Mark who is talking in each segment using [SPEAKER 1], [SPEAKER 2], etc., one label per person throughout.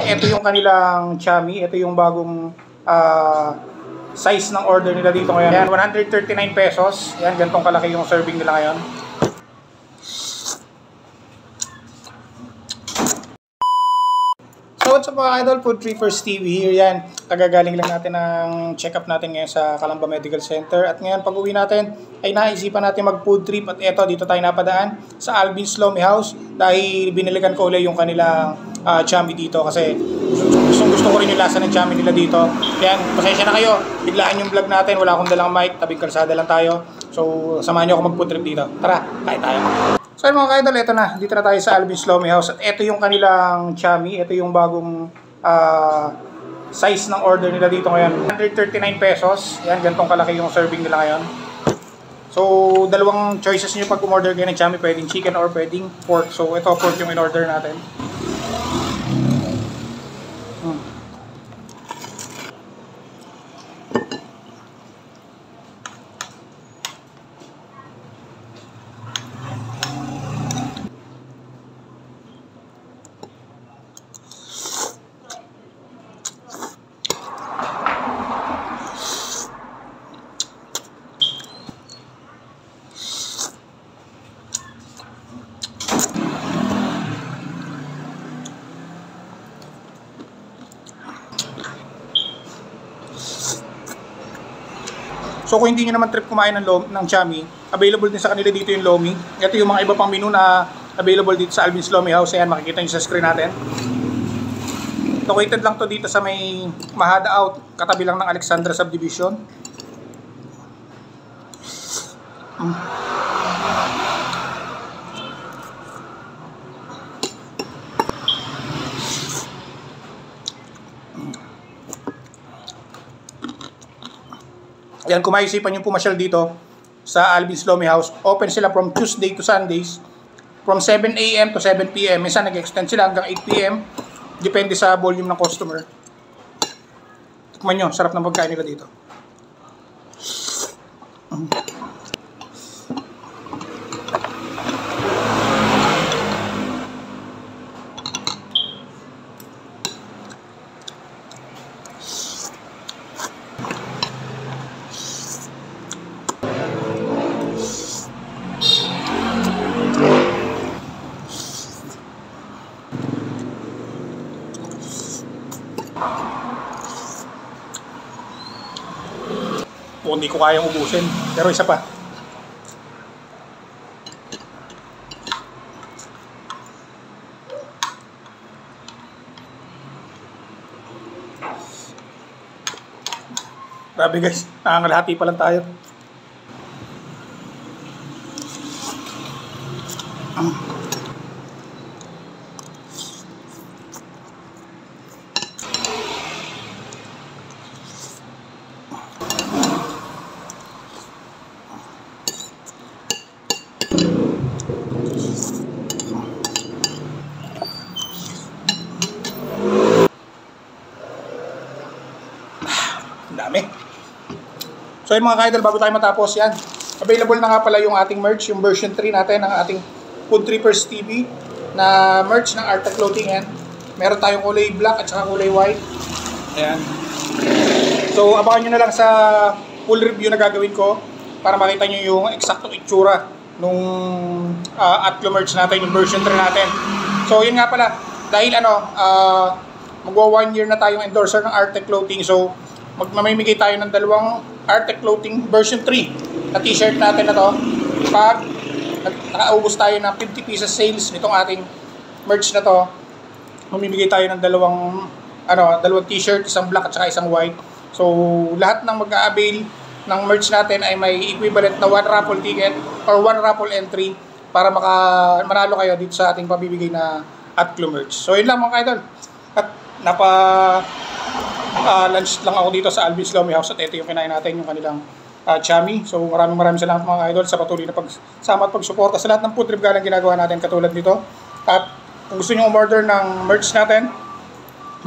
[SPEAKER 1] ito yung kanilang chami. Ito yung bagong size ng order nila dito ngayon. Yan, 139 pesos. Yan, ganitong kalaki yung serving nila ngayon. So what's up mga idol, Food Trippers TV here. Yan, kagagaling lang natin ng check-up natin ngayon sa Calamba Medical Center. At ngayon pag-uwi natin ay naisipan natin mag-food trip. At eto, dito tayo napadaan sa Alvin's Lomi House dahil binilikan ko ulit yung kanilang chami dito kasi gusto ko rin yung lasa ng chami nila dito. Yan, pasensya na kayo, biglaan yung vlog natin, wala akong dalang mic, tabing kalsada lang tayo. So samahan nyo ako mag-food trip dito. Tara, kain tayo. So mga ka-idol, ito na. Dito na tayo sa Alvin's Lomi House. At ito yung kanilang chami. Ito yung bagong size ng order nila dito ngayon. 139 pesos. Yan, ganitong kalaki yung serving nila ngayon. So, dalawang choices nyo pag umorder kayo ng chami. Pwedeng chicken or pwedeng pork. So, ito pork yung in-order natin. So kung hindi nyo naman trip kumain ng chami, available din sa kanila dito yung lomi. Ito yung mga iba pang menu na available dito sa Alvin's Lomi House. Ayan, makikita nyo sa screen natin. Located lang to dito sa may Mahada Out, katabi lang ng Alexandra Subdivision. Yan, kung maisipan nyo pumasyal dito sa Alvin's Lomi House, open sila from Tuesday to Sundays from 7 AM to 7 PM. Minsan nag-extend sila hanggang 8 PM. Depende sa volume ng customer. Tikman nyo, sarap ng pagkain nila dito. Kung hindi ko kayang ubusin, pero isa pa. Grabe guys, nangangalahati pa lang tayo. Dami. So yun mga ka-idol, bago tayo matapos yan, available na nga pala yung ating merch, yung version 3 natin ng ating Food Trippers TV na merch ng Arta Clothing yan. Meron tayong kulay black at saka kulay white. Ayan. So abangan nyo na lang sa full review na gagawin ko para makita nyo yung eksaktong itsura nung Atlo merch natin, yung version 3 natin. So yun nga pala, dahil magwa 1 year na tayong endorser ng Arta Clothing, so magmamimigay tayo ng dalawang Arta Clothing version 3 na t-shirt natin na to. Pag nakaubos tayo ng 50 pieces sales nitong ating merch na to, mamimigay tayo ng dalawang t-shirt, isang black at saka isang white. So lahat ng mag-a-avail ng merch natin ay may equivalent na 1 raffle ticket or 1 raffle entry para manalo kayo dito sa ating pabibigay na Atlo merch. So yun lang mga ka-idol. At lunch lang ako dito sa Alvin's Lomi House at ito yung kinain natin, yung kanilang chami. So maraming salamat mga idol sa patuloy na pagsama at pagsuporta sa lahat ng food trip galang ginagawa natin katulad nito. At kung gusto nyo umorder ng merch natin,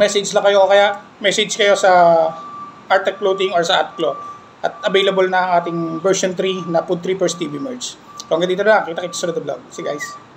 [SPEAKER 1] message lang kayo o kaya message kayo sa Arta Clothing or sa Atlo. At available na ang ating version 3 na Food Trippers TV merch. So hanggang dito na, kita-kits sa vlog. See guys.